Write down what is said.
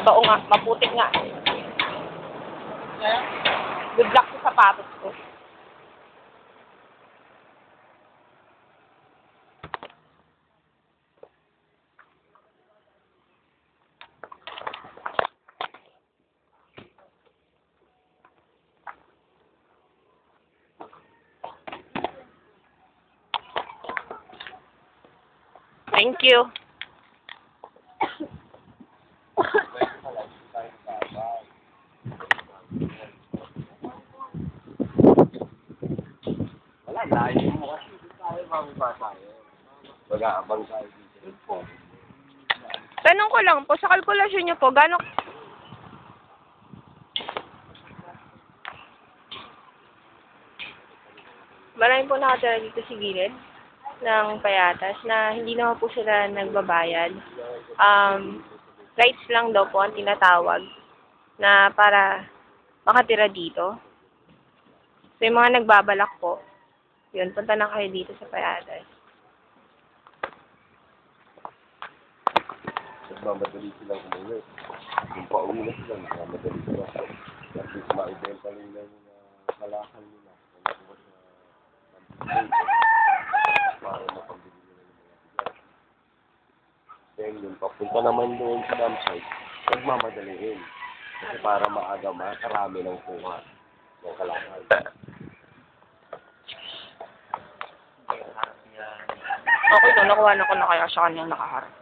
Oo nga, maputik nga. Good luck sa sapatos ko. Thank you. Wala, layo mo kasi. Tayo mababa tayo. Mag-aabang tayo dito. Tanong ko lang po, sa kalkulasyon niyo po, gano'ng... Marami po nakatira dito sa gilid ng Payatas na hindi naman po sila nagbabayad. Rights lang daw po ang tinatawag na para makatira dito. So, yung mga nagbabalak po, yun, punta na kayo dito sa Payatas. Nagmamadali silang umuwi. Kung pauwi na sila, nagmamadali sila. At least maibenta nila yung kalakal nila. Para mapambili nila ng mga bigas. Then yun, papunta naman doon sa dump site, nagmamadaliin. Kasi para maaga makarami ng kuha ng kalakal. Okay, so nakuha na ko na kaya sa kanyang nakaharap.